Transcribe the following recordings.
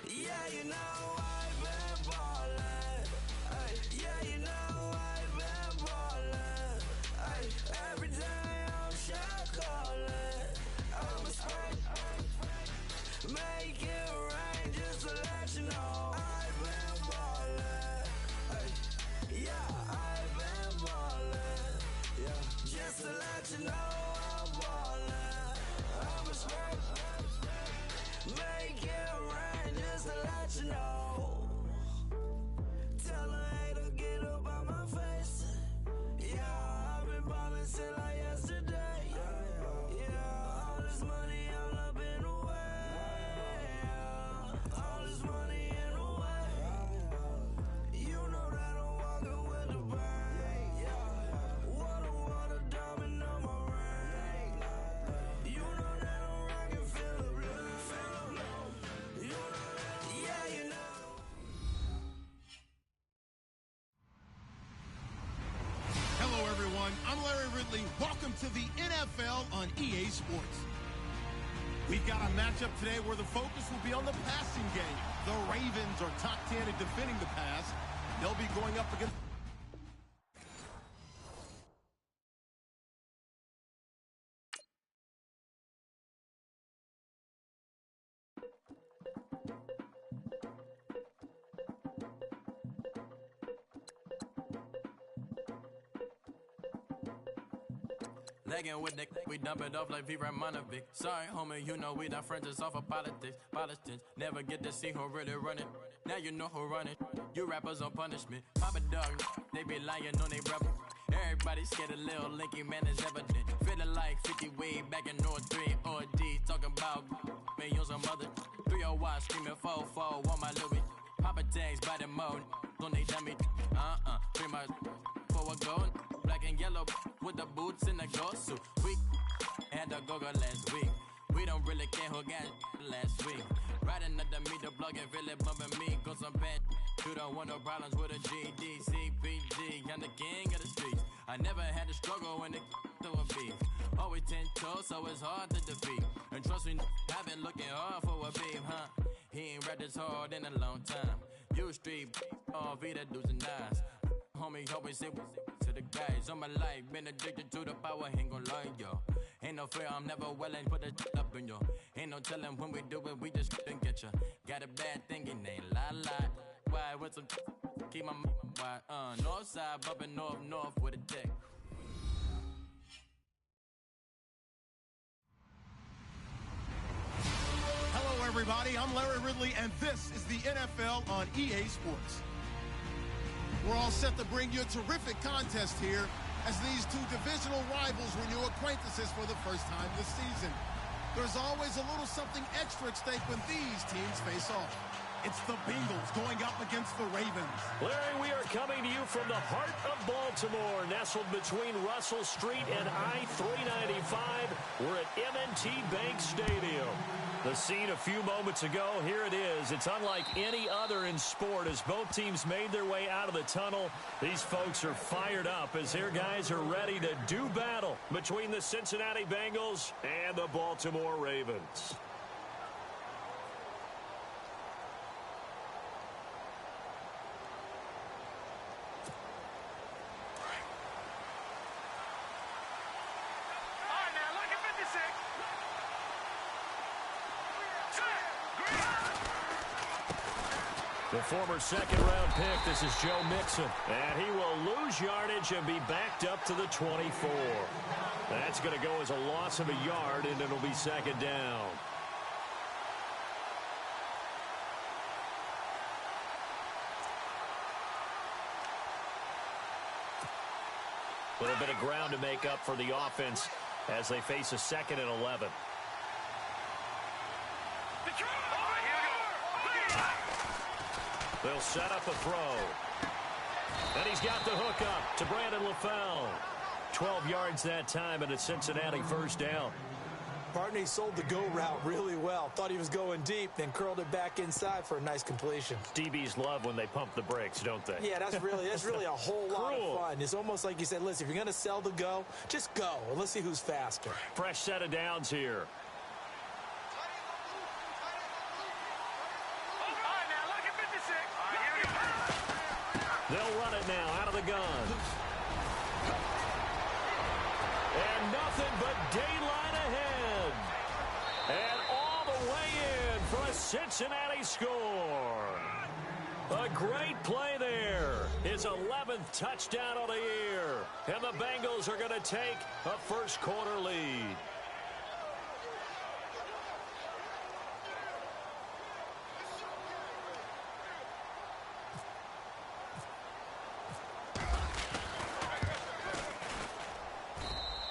Yeah, you know I've been ballin'. Ay, yeah, you know I've been ballin'. Ay, every day I'm shot callin'. I'm a spray, make it rain just to let you know I've been ballin'. Ay, yeah, I've been ballin'. Yeah, just to let you know I'm ballin'. I'm a spray, make it rain just to let you know. Tell a hater get up out my face. Yeah, I've been ballin' since like yesterday. Yeah, all this money all up in the way. All this money in the way. You know that I'm walking with the bank. Water, diamond on my ring. You know that I'm rockin', feel the blue. You know that, yeah, you know. Hello, everyone. I'm Larry Ridley. Welcome to the NFL on EA Sports. We've got a matchup today where the focus will be on the passing game. The Ravens are top 10 at defending the pass. They'll be going up against... Legging with Nick, we dump it off like V. Ramonovic. Sorry, homie, you know we not friends, it's off of politics. Politics never get to see who really run it. Now you know who run it. You rappers on punishment. Papa dog, they be lying on they rebel. Everybody scared a little linky, man, is evident. Feeling like 50 way back in North 3 or D. Talking about me on some other 301 screaming 4-4 on my Louis. Papa tags by the mode, don't they dummy. Pretty much for a gold. Black and yellow with the boots and the ghost suit. We had a go-go last week. We don't really care who got last week. Riding under me, the plug and really bumping me. Cause I'm bad. You don't want no problems with a GD, CPG. I'm the king of the streets. I never had to struggle when it to a beef. Always 10 toes, so it's hard to defeat. And trust me, I've been looking hard for a beef, huh? He ain't rapped this hard in a long time. You street, all Vita dudes and eyes. Homie, always say to the guys. On my life, been addicted to the power, ain't gon' lie, yo. Ain't no fear, I'm never willing, put that up in yo. Ain't no telling when we do it, we just couldn't get ya. Got a bad thing, it ain't lie. Why, with some keep my why, north side, bumping north with a dick. Hello, everybody. I'm Larry Ridley, and this is the NFL on EA Sports. We're all set to bring you a terrific contest here as these two divisional rivals renew acquaintances for the first time this season. There's always a little something extra at stake when these teams face off. It's the Bengals going up against the Ravens. Larry, we are coming to you from the heart of Baltimore, nestled between Russell Street and I-395. We're at M&T Bank Stadium. The scene a few moments ago, here it is. It's unlike any other in sport as both teams made their way out of the tunnel. These folks are fired up as their guys are ready to do battle between the Cincinnati Bengals and the Baltimore Ravens. The former second-round pick, this is Joe Mixon. And he will lose yardage and be backed up to the 24. That's going to go as a loss of a yard, and it'll be second down. A little bit of ground to make up for the offense as they face a 2nd and 11. They'll set up a throw. And he's got the hook up to Brandon LaFell. 12 yards that time and a Cincinnati first down. Partner, he sold the go route really well. Thought he was going deep, then curled it back inside for a nice completion. DBs love when they pump the brakes, don't they? Yeah, that's really a whole lot of fun. It's almost like you said, listen, if you're going to sell the go, just go. And let's see who's faster. Fresh set of downs here. guns. And nothing but daylight ahead. And all the way in for a Cincinnati score. A great play there. His 11th touchdown of the year. And the Bengals are going to take a first-quarter lead.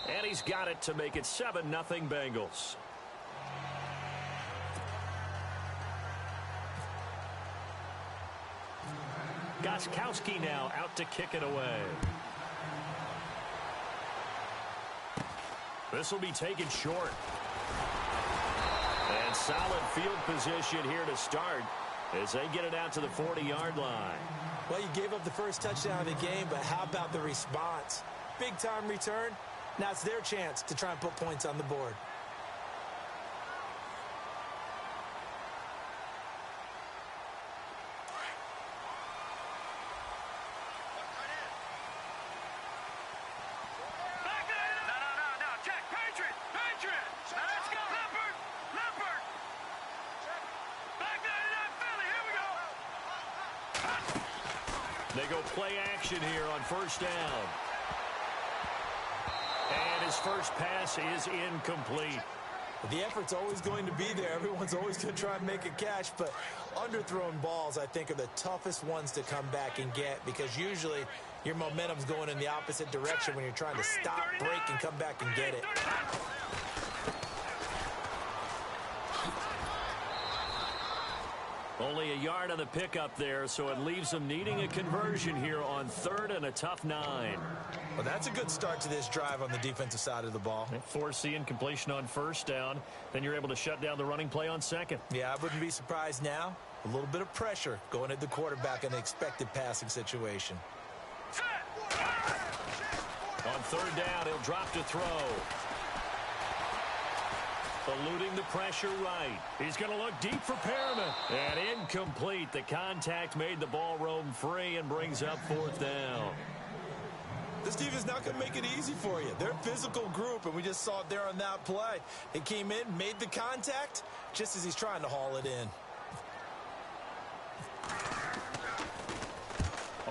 And he's got it to make it 7-0 Bengals. Gostkowski now out to kick it away. This will be taken short. And solid field position here to start as they get it out to the 40-yard line. Well, you gave up the first touchdown of the game, but how about the response? Big-time return. Now it's their chance to try and put points on the board. They go play action here on first down. And his first pass is incomplete. The effort's always going to be there. Everyone's always going to try and make a catch, but underthrown balls, I think, are the toughest ones to come back and get because usually your momentum's going in the opposite direction when you're trying to stop, break, and come back and get it. Only a yard on the pickup there, so it leaves them needing a conversion here on 3rd and a tough 9. Well, that's a good start to this drive on the defensive side of the ball. Force the incompletion on first down. Then you're able to shut down the running play on 2nd. Yeah, I wouldn't be surprised now. A little bit of pressure going at the quarterback in the expected passing situation. On 3rd down, he'll drop to throw. Eluding the pressure right. He's going to look deep for Perriman. And incomplete. The contact made the ball roam free and brings up 4th down. This team is not going to make it easy for you. They're a physical group, and we just saw it there on that play. They came in, made the contact, just as he's trying to haul it in.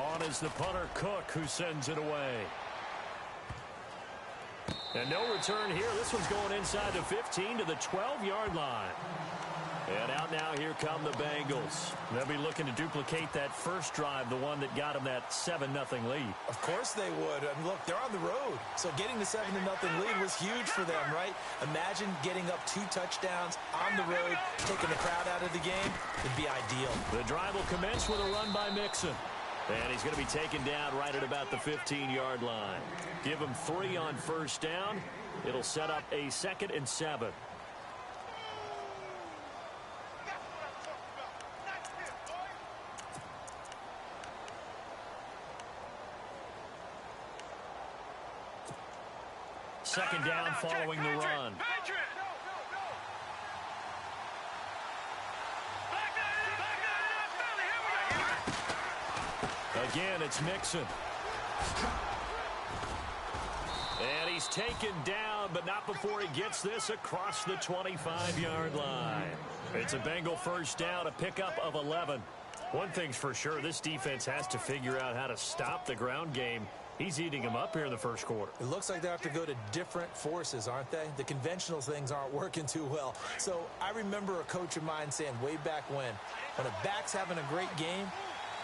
On is the punter, Cook, who sends it away. And no return here. This one's going inside the 15 to the 12-yard line. And out now, here come the Bengals. They'll be looking to duplicate that first drive, the one that got them that 7-0 lead. Of course they would. And look, they're on the road. So getting the 7-0 lead was huge for them, right? Imagine getting up 2 touchdowns on the road, taking the crowd out of the game. Would be ideal. The drive will commence with a run by Mixon. And he's going to be taken down right at about the 15-yard line. Give him 3 on first down. It'll set up a 2nd and 7. Second down following the run. Again, it's Mixon. And he's taken down, but not before he gets this across the 25-yard line. It's a Bengal first down, a pickup of 11. One thing's for sure, this defense has to figure out how to stop the ground game. He's eating them up here in the first quarter. It looks like they have to go to different forces, aren't they? The conventional things aren't working too well. So I remember a coach of mine saying way back when a back's having a great game,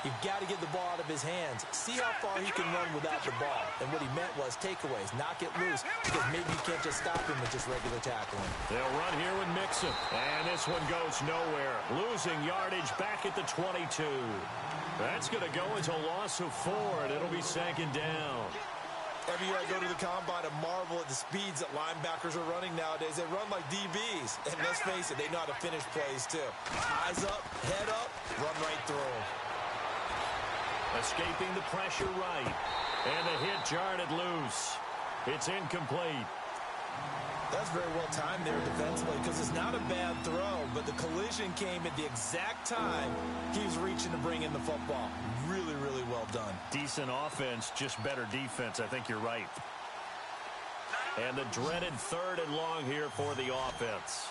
you've got to get the ball out of his hands. See how far he can run without the ball. And what he meant was takeaways, knock it loose, because maybe you can't just stop him with just regular tackling. They'll run here with Mixon. And this one goes nowhere. Losing yardage back at the 22. That's going to go into a loss of 4, and it'll be 2nd down. Every year I go to the combine and marvel at the speeds that linebackers are running nowadays. They run like DBs. And let's face it, they know how to finish plays too. Eyes up, head up, run right through them. Escaping the pressure right. And the hit jarred it loose. It's incomplete. That's very well timed there defensively because it's not a bad throw, but the collision came at the exact time he was reaching to bring in the football. Really, really well done. Decent offense, just better defense. I think you're right. And the dreaded 3rd and long here for the offense.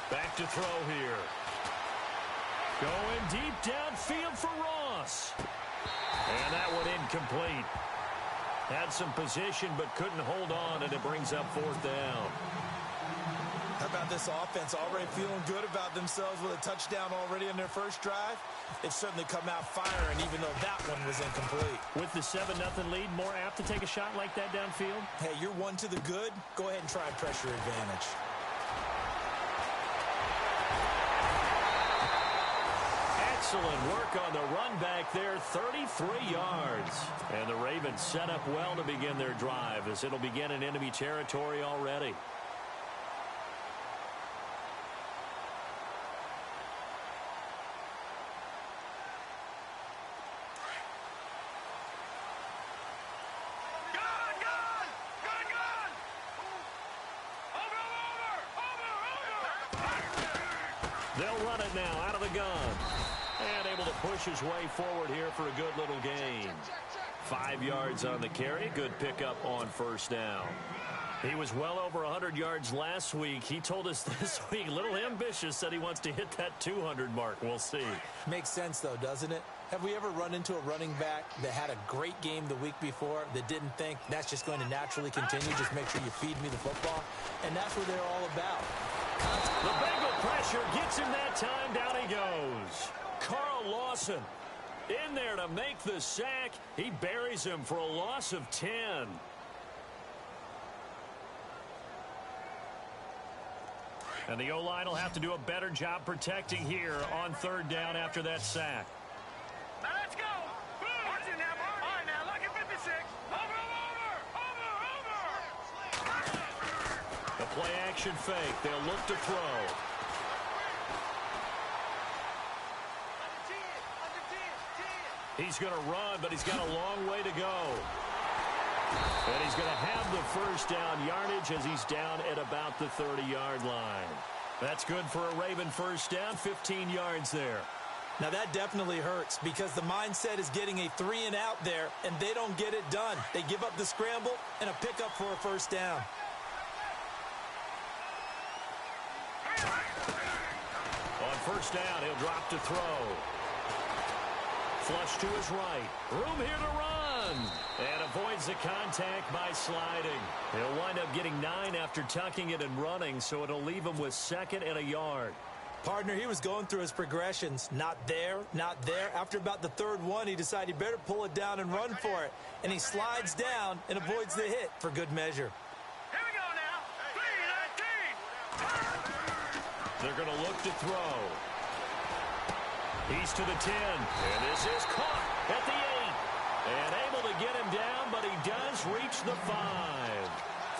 Back to throw here. Going deep downfield for Ross. And that one incomplete. Had some position but couldn't hold on, and it brings up 4th down. How about this offense already feeling good about themselves with a touchdown already in their first drive? They've certainly come out firing, even though that one was incomplete. With the 7-0 lead, more apt to take a shot like that downfield? Hey, you're one to the good. Go ahead and try pressure advantage. Excellent work on the run back there, 33 yards. And the Ravens set up well to begin their drive as it'll begin in enemy territory already. They'll run it now out of the gun. And able to push his way forward here for a good little gain. 5 yards on the carry. Good pickup on 1st down. He was well over 100 yards last week. He told us this week, a little ambitious, said he wants to hit that 200 mark. We'll see. Makes sense, though, doesn't it? Have we ever run into a running back that had a great game the week before that didn't think that's just going to naturally continue? Just make sure you feed me the football. And that's what they're all about. The Bengal pressure gets him that time. Down he goes. Carl Lawson in there to make the sack. He buries him for a loss of 10. And the O-line will have to do a better job protecting here on 3rd down after that sack. Now let's go. Watch it now. All right, now look at 56. Over. The play action fake. They'll look to throw. He's going to run, but he's got a long way to go. And he's going to have the 1st down yardage as he's down at about the 30-yard line. That's good for a Raven 1st down, 15 yards there. Now that definitely hurts because the mindset is getting a 3-and-out there, and they don't get it done. They give up the scramble and a pickup for a 1st down. On 1st down, he'll drop to throw. Flush to his right. Room here to run. And avoids the contact by sliding. He'll wind up getting 9 after tucking it and running, so it'll leave him with 2nd and a yard. Partner, he was going through his progressions. Not there, not there. After about the 3rd one, he decided he better pull it down and run for it. And he slides down and avoids the hit for good measure. Here we go now. 3-19. They're going to look to throw. He's to the 10. And this is caught at the 8. And able to get him down, but he does reach the 5.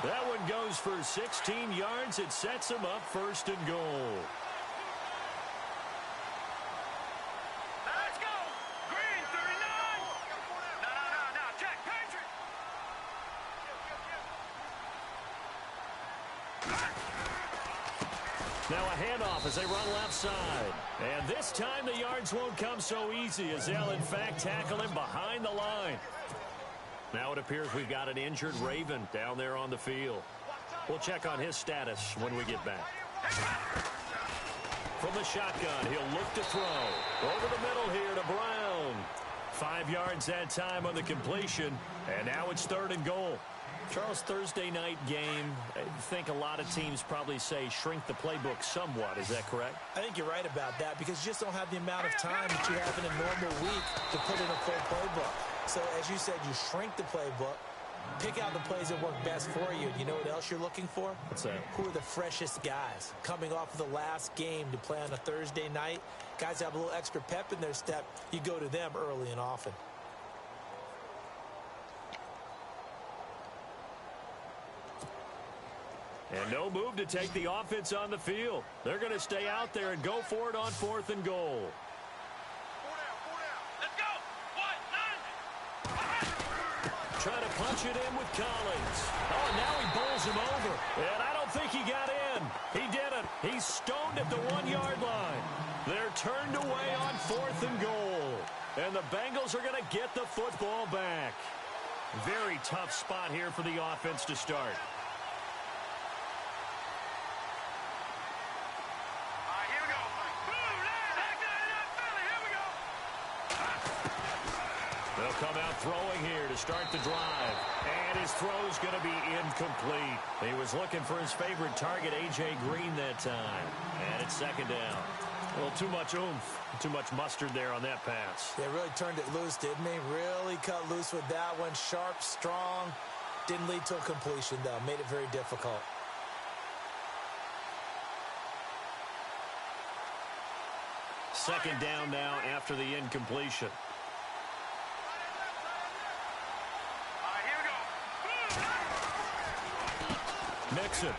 That one goes for 16 yards. It sets him up 1st and goal. Let's go. Green, 39. No. Check. Patriot. Now a handoff as they run left side. And this time the yards won't come so easy as they'll in fact tackle him behind the line. Now it appears we've got an injured Raven down there on the field. We'll check on his status when we get back. From the shotgun, he'll look to throw. Over the middle here to Brown. 5 yards that time on the completion. And now it's 3rd and goal. Charles, Thursday night game, I think a lot of teams probably say shrink the playbook somewhat. Is that correct? I think you're right about that because you just don't have the amount of time that you have in a normal week to put in a full playbook. So, as you said, you shrink the playbook, pick out the plays that work best for you. You know what else you're looking for? What's that? Who are the freshest guys coming off of the last game to play on a Thursday night? Guys have a little extra pep in their step. You go to them early and often. And no move to take the offense on the field. They're going to stay out there and go for it on 4th and goal. 4 down. Let's go. 1-9. punch it in with Collins. Oh, and now he bowls him over. And I don't think he got in. He didn't. He's stoned at the 1-yard line. They're turned away on 4th and goal. And the Bengals are going to get the football back. Very tough spot here for the offense to start. They'll come out throwing here to start the drive. And his throw's going to be incomplete. He was looking for his favorite target, A.J. Green, that time. And it's 2nd down. A little too much oomph, too much mustard there on that pass. They really turned it loose, didn't they? Really cut loose with that one. Sharp, strong. Didn't lead to a completion, though. Made it very difficult. Second down now after the incompletion. Nixon.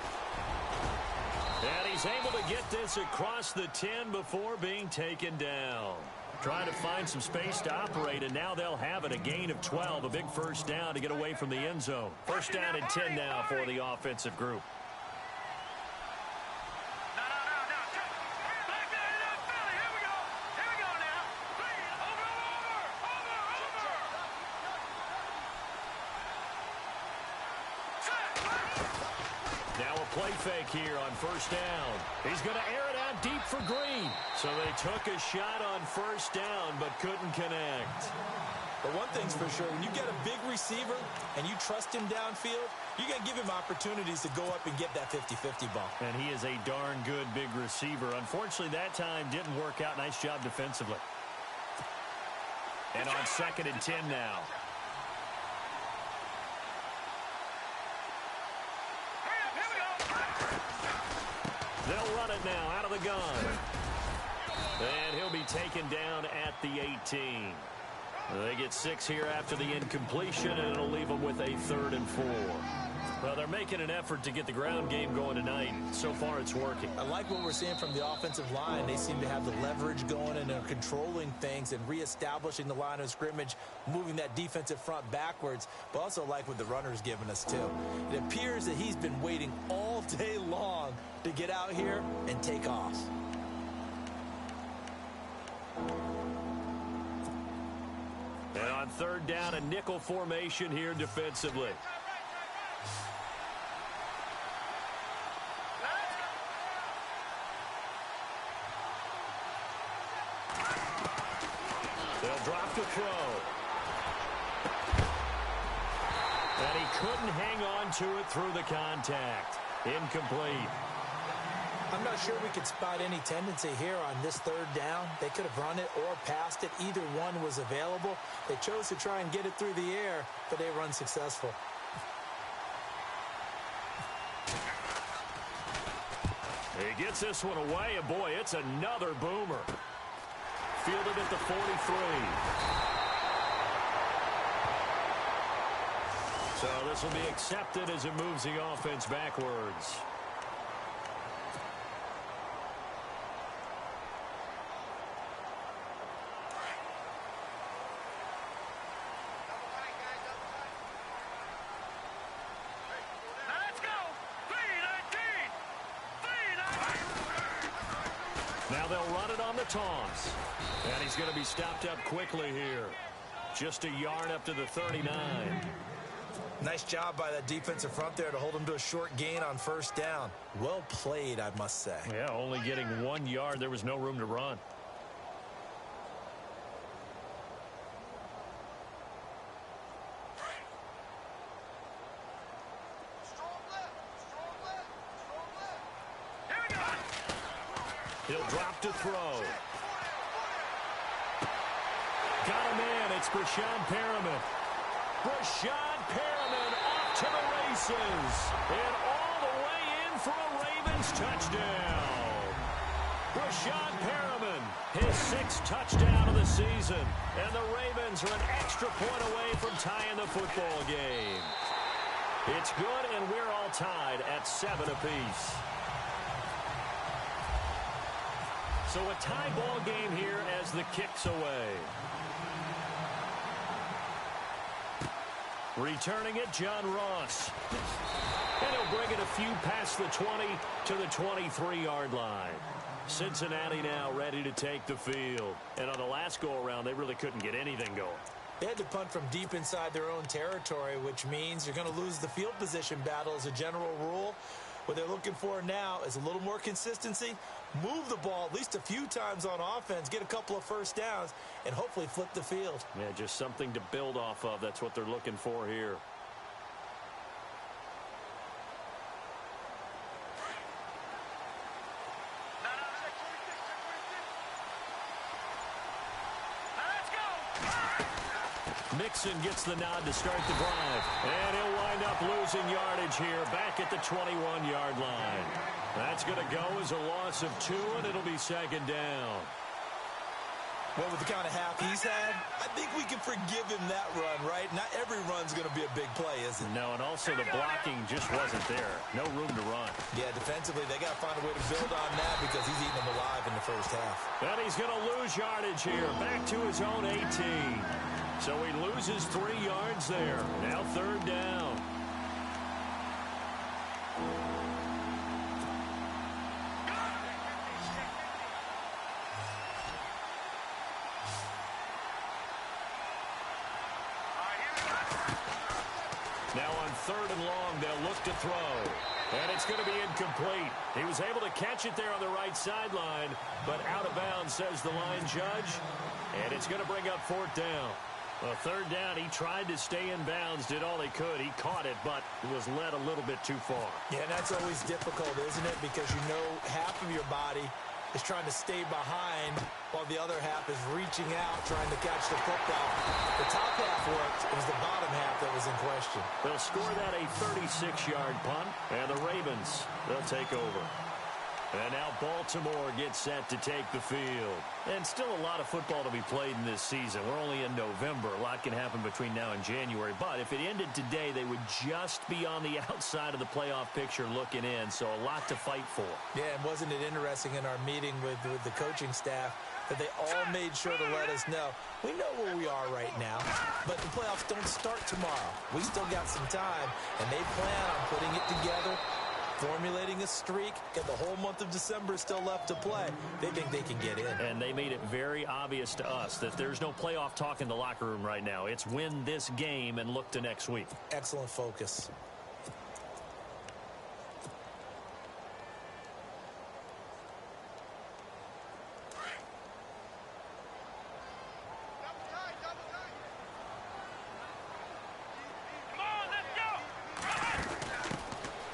And he's able to get this across the 10 before being taken down. Trying to find some space to operate, and now they'll have it. A gain of 12, a big first down to get away from the end zone. First down and 10 now for the offensive group. Play fake here on first down. He's going to air it out deep for Green. So they took a shot on first down but couldn't connect. But one thing's for sure, when you get a big receiver and you trust him downfield, you're going to give him opportunities to go up and get that 50-50 ball. And he is a darn good big receiver. Unfortunately, that time didn't work out. Nice job defensively. And on 2nd and 10 now. They'll run it now out of the gun. And he'll be taken down at the 18. They get 6 here after the incompletion, and it'll leave them with a 3rd and 4. Well, they're making an effort to get the ground game going tonight. So far, it's working. I like what we're seeing from the offensive line. They seem to have the leverage going, and they're controlling things and reestablishing the line of scrimmage, moving that defensive front backwards, but also like what the runner's giving us, too. It appears that he's been waiting all day long to get out here and take off. And on 3rd down, a nickel formation here defensively. They'll drop to throw. And he couldn't hang on to it through the contact. Incomplete. I'm not sure we could spot any tendency here on this 3rd down. They could have run it or passed it. Either one was available. They chose to try and get it through the air, but they were unsuccessful. He gets this one away, and boy, it's another boomer. Fielded at the 43. So this will be accepted as it moves the offense backwards. Now they'll run it on the toss. And he's going to be stopped up quickly here. Just a yard up to the 39. Nice job by that defensive front there to hold him to a short gain on 1st down. Well played, I must say. Yeah, only getting 1 yard. There was no room to run. He'll drop to throw. Got a man. It's Brashad Perriman. Brashad Perriman off to the races. And all the way in for a Ravens touchdown. Brashad Perriman, his 6th touchdown of the season. And the Ravens are an extra point away from tying the football game. It's good, and we're all tied at 7 apiece. So a tie ball game here as the kick's away. Returning it, John Ross. And he'll bring it a few past the 20 to the 23-yard line. Cincinnati now ready to take the field. And on the last go-around, they really couldn't get anything going. They had to punt from deep inside their own territory, which means you're going to lose the field position battle as a general rule. What they're looking for now is a little more consistency, move the ball at least a few times on offense, get a couple of first downs, and hopefully flip the field. Yeah, just something to build off of. That's what they're looking for here. Mixon gets the nod to start the drive. And he'll wind up losing yardage here back at the 21-yard line. That's going to go as a loss of 2, and it'll be second down. Well, with the kind of half he's had, I think we can forgive him that run, right? Not every run's going to be a big play, is it? No, and also the blocking just wasn't there. No room to run. Yeah, defensively, they got to find a way to build on that because he's eating them alive in the first half. And he's going to lose yardage here, back to his own 18. So he loses 3 yards there. Now third down. Now on third and long, they'll look to throw. And it's going to be incomplete. He was able to catch it there on the right sideline, but out of bounds, says the line judge. And it's going to bring up fourth down. Well, third down, he tried to stay in bounds, did all he could. He caught it, but was led a little bit too far. Yeah, and that's always difficult, isn't it? Because you know half of your body is trying to stay behind while the other half is reaching out, trying to catch the football. The top half worked. It was the bottom half that was in question. They'll score that a 36-yard punt, and the Ravens, they'll take over. And now Baltimore gets set to take the field. And still a lot of football to be played in this season. We're only in November. A lot can happen between now and January. But if it ended today, they would just be on the outside of the playoff picture looking in. So a lot to fight for. Yeah, and wasn't it interesting in our meeting with the coaching staff that they all made sure to let us know, we know where we are right now, but the playoffs don't start tomorrow. We still got some time, and they plan on putting it together, formulating a streak, got the whole month of December still left to play. They think they can get in. And they made it very obvious to us that there's no playoff talk in the locker room right now. It's win this game and look to next week. Excellent focus.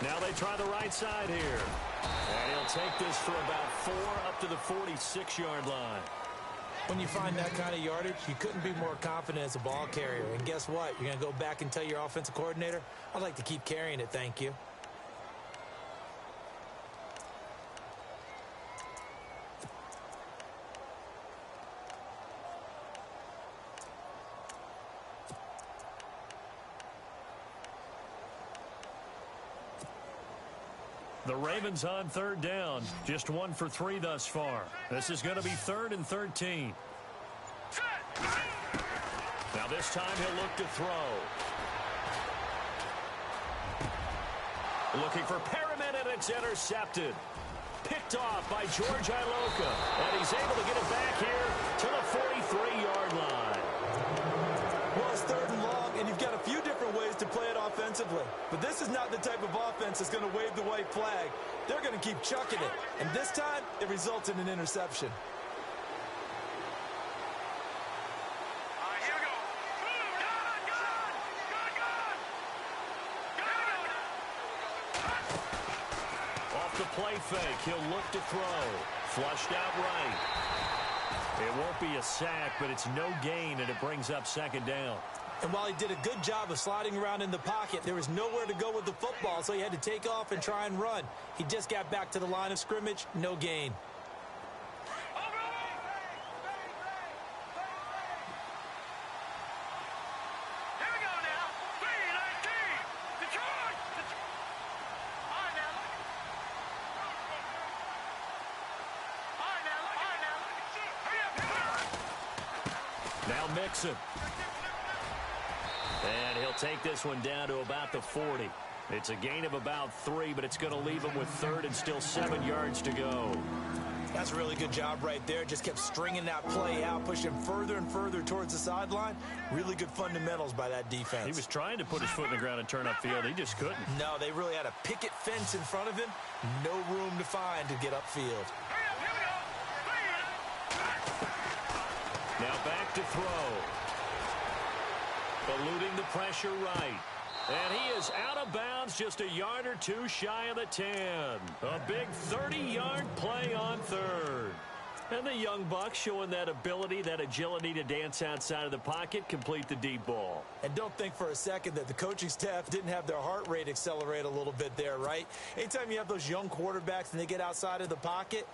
Now they try the right side here. And he'll take this for about 4 up to the 46-yard line. When you find that kind of yardage, you couldn't be more confident as a ball carrier. And guess what? You're going to go back and tell your offensive coordinator, I'd like to keep carrying it, thank you. The Ravens on third down. Just 1 for 3 thus far. This is going to be 3rd and 13. Now this time he'll look to throw. Looking for Perriman, and it's intercepted. Picked off by George Iloka. And he's able to get it back here to the 43-yard line. Well, it's 3rd and long, and you've got a few different ways to play it offensively. But this is not the type of offense that's going to wave the white flag. They're going to keep chucking it. And this time, it results in an interception. Here we go. Off the play fake, he'll look to throw. Flushed out right. It won't be a sack, but it's no gain, and it brings up 2nd down. And while he did a good job of sliding around in the pocket, there was nowhere to go with the football, so he had to take off and try and run. He just got back to the line of scrimmage, no gain. Here we go now. 3-19. Detroit. All right now. Hurry up. Now Mixon. And he'll take this one down to about the 40. It's a gain of about 3, but it's going to leave him with 3rd and still 7 yards to go. That's a really good job right there. Just kept stringing that play out, pushing further and further towards the sideline. Really good fundamentals by that defense. He was trying to put his foot in the ground and turn upfield. He just couldn't. No, they really had a picket fence in front of him. No room to find to get upfield. Now back to throw. Eluding the pressure right. And he is out of bounds just a yard or 2 shy of the 10. A big 30-yard play on 3rd. And the young buck showing that ability, that agility to dance outside of the pocket, complete the deep ball. And don't think for a second that the coaching staff didn't have their heart rate accelerate a little bit there, right? Anytime you have those young quarterbacks and they get outside of the pocket,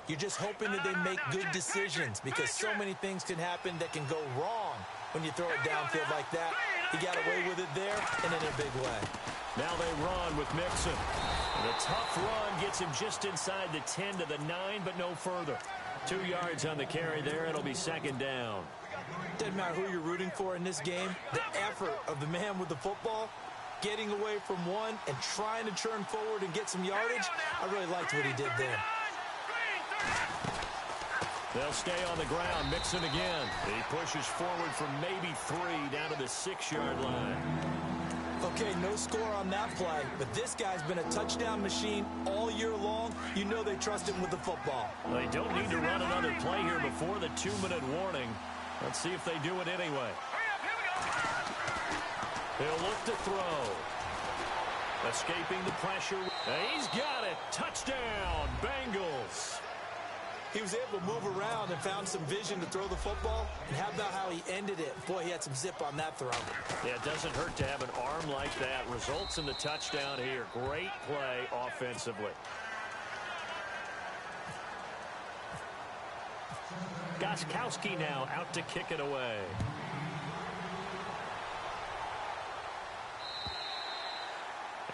you're just hoping that they make good decisions because so many things can happen that can go wrong when you throw it downfield like that. He got away with it there and in a big way. Now they run with Mixon. And a tough run gets him just inside the 10 to the 9, but no further. 2 yards on the carry there. It'll be 2nd down. Doesn't matter who you're rooting for in this game. The effort of the man with the football, getting away from one and trying to turn forward and get some yardage, I really liked what he did there. They'll stay on the ground. Mixon again. He pushes forward from maybe 3 down to the 6-yard line. Okay, no score on that play, but this guy's been a touchdown machine all year long. You know they trust him with the football. They don't need to run another play here before the 2-minute warning. Let's see if they do it anyway. He'll look to throw. Escaping the pressure. He's got it. Touchdown, Bengals. He was able to move around and found some vision to throw the football. And how about how he ended it? Boy, he had some zip on that throw. Yeah, it doesn't hurt to have an arm like that. Results in the touchdown here. Great play offensively. Gostkowski now out to kick it away.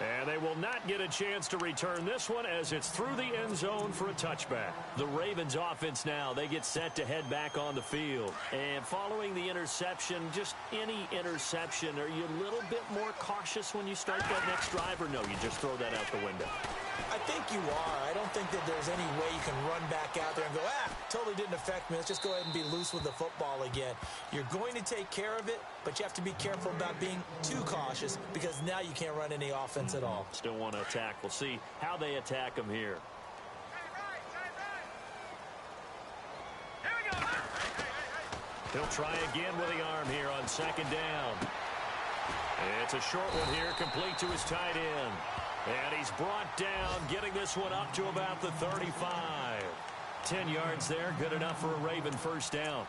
And they will not get a chance to return this one as it's through the end zone for a touchback. The Ravens offense now, they get set to head back on the field. And following the interception, just any interception, are you a little bit more cautious when you start that next drive, or no, you just throw that out the window? I think you are. I don't think that there's any way you can run back out there and go, totally didn't affect me. Let's just go ahead and be loose with the football again. You're going to take care of it, but you have to be careful about being too cautious because now you can't run any offense at all. Still want to attack. We'll see how they attack him here. He'll try again with the arm here on 2nd down. It's a short one here, complete to his tight end. And he's brought down, getting this one up to about the 35. 10 yards there, good enough for a Raven first down.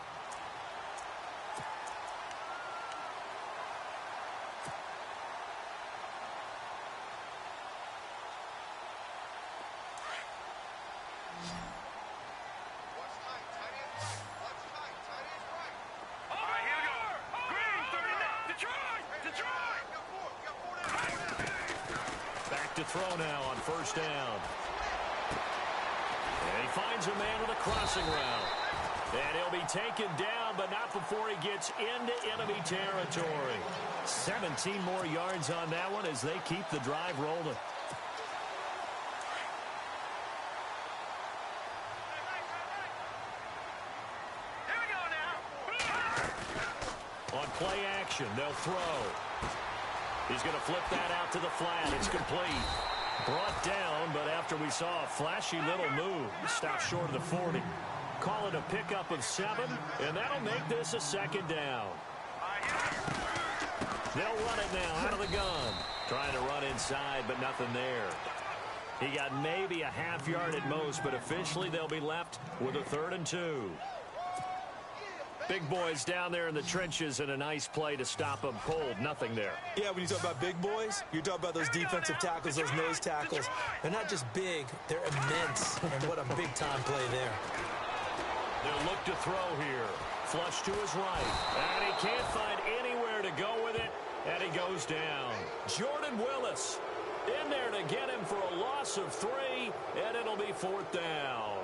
To throw now on 1st down. And he finds a man with a crossing route. And he'll be taken down, but not before he gets into enemy territory. 17 more yards on that one as they keep the drive rolling. On play action, they'll throw. He's going to flip that out to the flat. It's complete. Brought down, but after we saw a flashy little move, stopped short of the 40. Call it a pickup of 7, and that'll make this a 2nd down. They'll run it now out of the gun. Trying to run inside, but nothing there. He got maybe a half yard at most, but officially they'll be left with a 3rd and 2. Big boys down there in the trenches, and a nice play to stop them cold. Nothing there. Yeah, when you talk about big boys, you're talking about those defensive tackles, those nose tackles. They're not just big, they're immense. And what a big-time play there. They'll look to throw here. Flush to his right. And he can't find anywhere to go with it, and he goes down. Jordan Willis in there to get him for a loss of 3, and it'll be 4th down.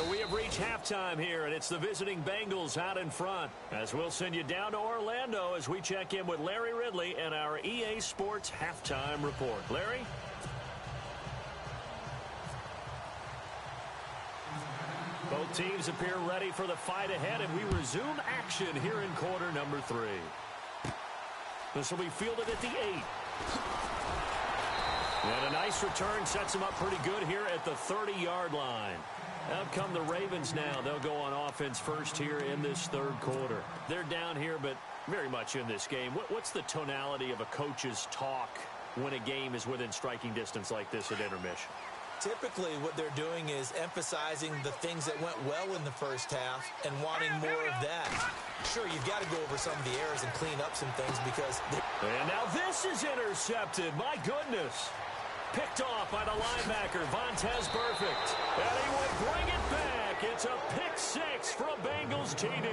So we have reached halftime here, and it's the visiting Bengals out in front. As we'll send you down to Orlando as we check in with Larry Ridley and our EA Sports halftime report. Larry? Both teams appear ready for the fight ahead, and we resume action here in quarter number 3. This will be fielded at the 8. And a nice return sets them up pretty good here at the 30-yard line. Out come the Ravens now. They'll go on offense first here in this third quarter. They're down here, but very much in this game. What's the tonality of a coach's talk when a game is within striking distance like this at intermission? Typically, what they're doing is emphasizing the things that went well in the first half and wanting more of that. Sure, you've got to go over some of the errors and clean up some things because... And now this is intercepted. My goodness. Picked off by the linebacker, Vontaze Burfict. And he will bring it back. It's a pick 6 for a Bengals TD.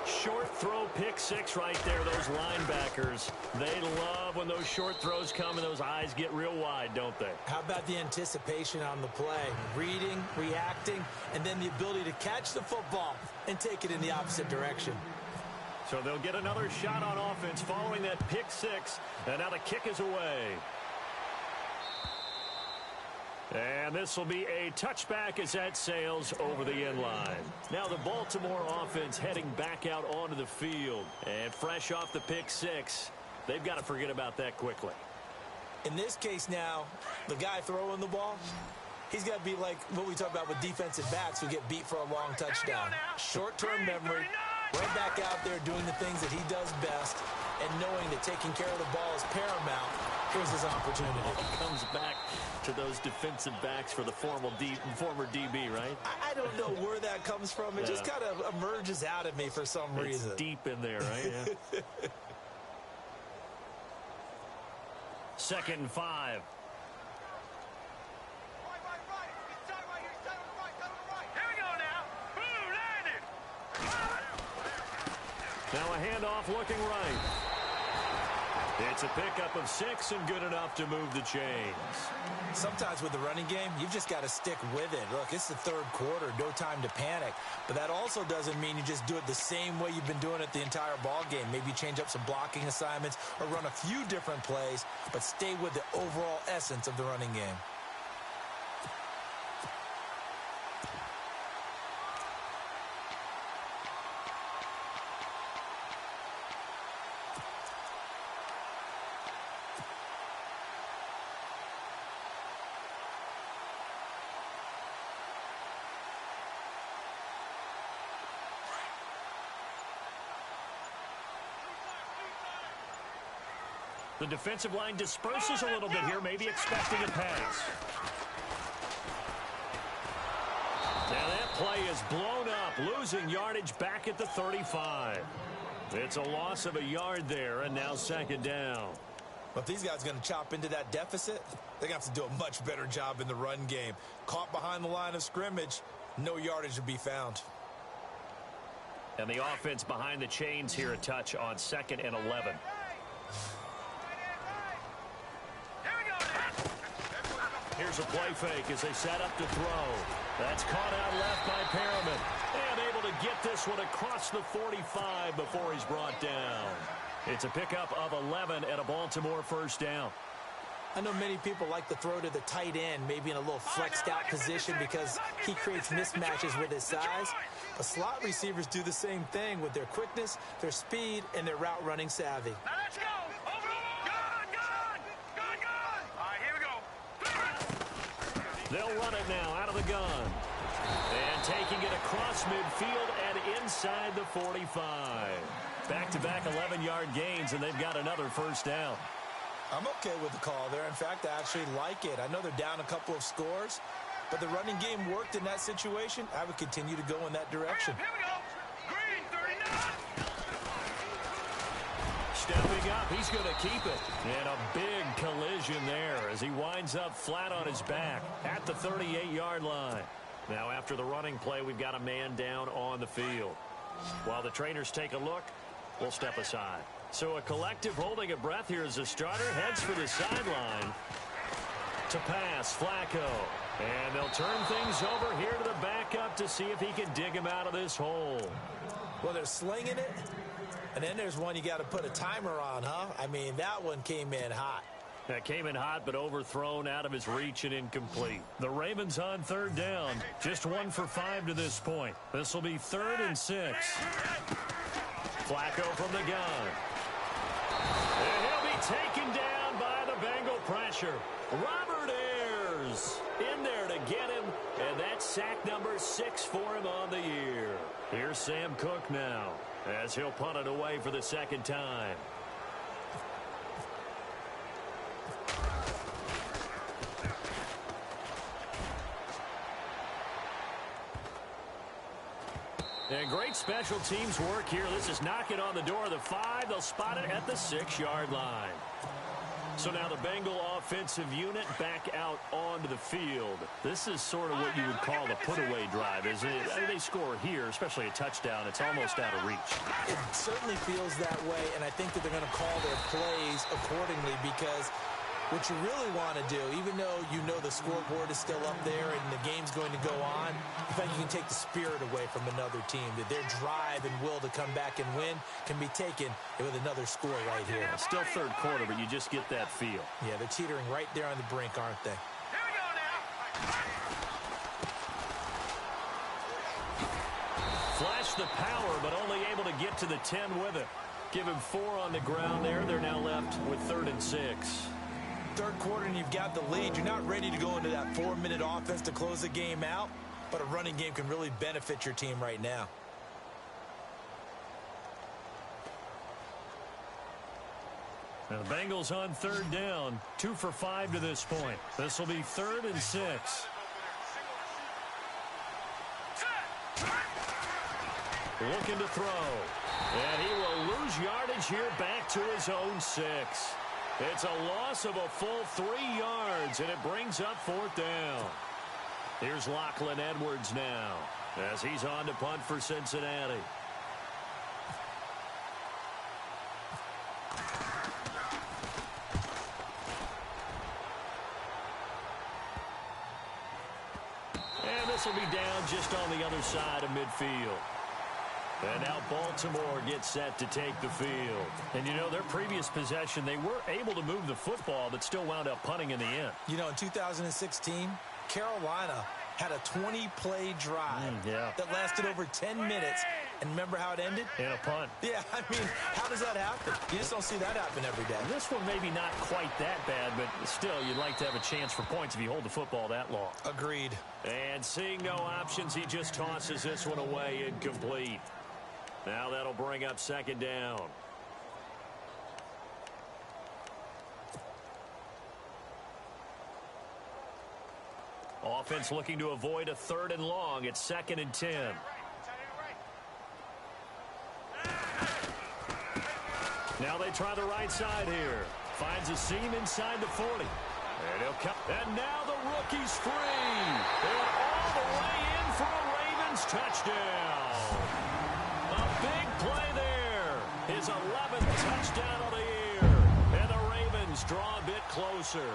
Short throw pick 6 right there. Those linebackers, they love when those short throws come and those eyes get real wide, don't they? How about the anticipation on the play? Reading, reacting, and then the ability to catch the football and take it in the opposite direction. So they'll get another shot on offense following that pick 6. And now the kick is away. And this will be a touchback as that sails over the end line. Now the Baltimore offense heading back out onto the field. And fresh off the pick 6, they've got to forget about that quickly. In this case now, the guy throwing the ball, he's got to be like what we talk about with defensive backs who get beat for a long touchdown. Short-term memory, right back out there doing the things that he does best, and knowing that taking care of the ball is paramount. Here's his opportunity. He comes back to those defensive backs for the former DB, right? I don't know where that comes from. It just kind of emerges out of me for some reason. It's deep in there, right? Yeah. 2nd and 5. Now a handoff looking right. It's a pickup of 6 and good enough to move the chains. Sometimes with the running game, you've just got to stick with it. Look, it's the third quarter, no time to panic. But that also doesn't mean you just do it the same way you've been doing it the entire ball game. Maybe change up some blocking assignments or run a few different plays, but stay with the overall essence of the running game. The defensive line disperses a little bit here, maybe expecting a pass. Now that play is blown up, losing yardage back at the 35. It's a loss of a yard there, and now 2nd down. But if these guys are going to chop into that deficit, they're going to have to do a much better job in the run game. Caught behind the line of scrimmage, no yardage to be found. And the offense behind the chains here a touch on 2nd and 11. Here's a play fake as they set up to throw. That's caught out left by Perriman. And able to get this one across the 45 before he's brought down. It's a pickup of 11 and a Baltimore 1st down. I know many people like to throw to the tight end, maybe in a little flexed out position because he creates mismatches with his size. But slot receivers do the same thing with their quickness, their speed, and their route running savvy. Now let's go. They'll run it now out of the gun. And taking it across midfield and inside the 45. Back-to-back 11-yard gains, and they've got another 1st down. I'm okay with the call there. In fact, I actually like it. I know they're down a couple of scores, but the running game worked in that situation. I would continue to go in that direction. Here we go. Green, 39. Stepping up, he's going to keep it. And a big collision there as he winds up flat on his back at the 38-yard line. Now after the running play, we've got a man down on the field. While the trainers take a look, we'll step aside. So a collective holding of breath here as the starter heads for the sideline. To pass, Flacco. And they'll turn things over here to the backup to see if he can dig him out of this hole. Well, they're slinging it, and then there's one you got to put a timer on, huh? I mean, that one came in hot. That came in hot, but overthrown out of his reach and incomplete. The Ravens on third down. Just 1 for 5 to this point. This will be 3rd and 6. Flacco from the gun. And he'll be taken down by the Bengal pressure. Robert Ayers in there to get him, and that's sack number 6 for him on the year. Here's Sam Cook now, as he'll punt it away for the second time. And great special teams work here. This is knocking on the door of the 5. They'll spot it at the 6-yard line. So now the Bengal offensive unit back out onto the field. This is sort of what you would call the put-away drive, isn't it? I mean, they score here, especially a touchdown. It's almost out of reach. It certainly feels that way, and I think that they're going to call their plays accordingly because what you really want to do, even though you know the scoreboard is still up there and the game's going to go on, in fact, you can take the spirit away from another team, that their drive and will to come back and win can be taken with another score right here. Still third quarter, but you just get that feel. Yeah, they're teetering right there on the brink, aren't they? Here we go now. Flash the power, but only able to get to the 10 with it. Give him 4 on the ground there. They're now left with 3rd and 6. Third quarter and you've got the lead. You're not ready to go into that 4-minute offense to close the game out, but a running game can really benefit your team right now. Now the Bengals on third down, 2 for 5 to this point. This will be 3rd and 6. Looking to throw. And he will lose yardage here back to his own 6. It's a loss of a full 3 yards, and it brings up 4th down. Here's Lachlan Edwards now, as he's on to punt for Cincinnati. And this will be down just on the other side of midfield. And now Baltimore gets set to take the field. And, you know, their previous possession, they were able to move the football, but still wound up punting in the end. You know, in 2016, Carolina had a 20-play drive that lasted over 10 minutes. And remember how it ended? In a punt. Yeah, I mean, how does that happen? You just don't see that happen every day. This one maybe not quite that bad, but still, you'd like to have a chance for points if you hold the football that long. Agreed. And seeing no options, he just tosses this one away incomplete. Now that'll bring up 2nd down. Offense looking to avoid a 3rd and long. It's 2nd and 10. Now they try the right side here. Finds a seam inside the 40. And he'll come. And now the rookie's free. And all the way in for a Ravens touchdown. A big play there. His 11th touchdown of the year. And the Ravens draw a bit closer.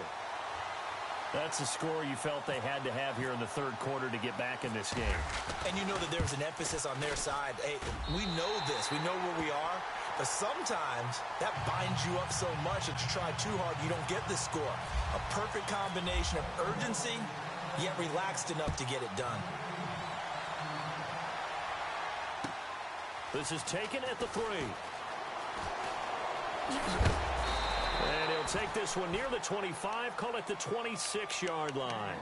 That's a score you felt they had to have here in the 3rd quarter to get back in this game. And you know that there's an emphasis on their side. Hey, we know this. We know where we are. But sometimes that binds you up so much that you try too hard, you don't get the score. A perfect combination of urgency, yet relaxed enough to get it done. This is taken at the 3. And he'll take this one near the 25, call it the 26-yard line.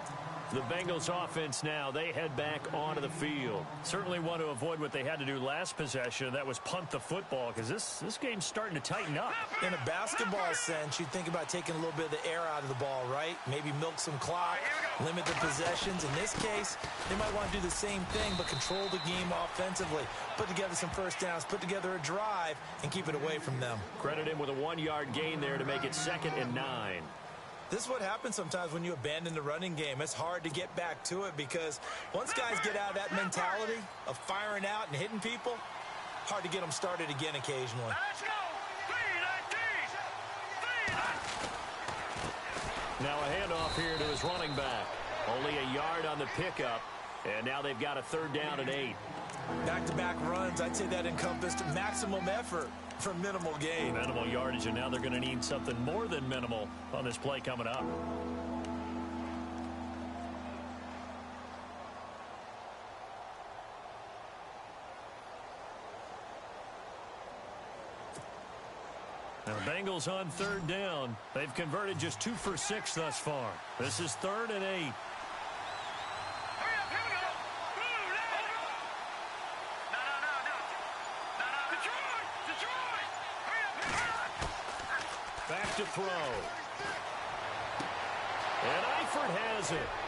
The Bengals offense now, they head back onto the field. Certainly want to avoid what they had to do last possession, that was punt the football, because this game's starting to tighten up. In a basketball sense, you think about taking a little bit of the air out of the ball, right? Maybe milk some clock, limit the possessions. In this case, they might want to do the same thing, but control the game offensively. Put together some first downs, put together a drive, and keep it away from them. Credit him with a 1-yard gain there to make it 2nd and 9. This is what happens sometimes when you abandon the running game. It's hard to get back to it because once guys get out of that mentality of firing out and hitting people, hard to get them started again occasionally. Let's go. Now a handoff here to his running back. Only a yard on the pickup, and now they've got a 3rd down and 8. Back-to-back runs, I'd say that encompassed maximum effort for minimal gain. Minimal yardage, and now they're going to need something more than minimal on this play coming up. Now the Bengals on 3rd down. They've converted just 2 for 6 thus far. This is 3rd and 8. Back to throw. And Eifert has it.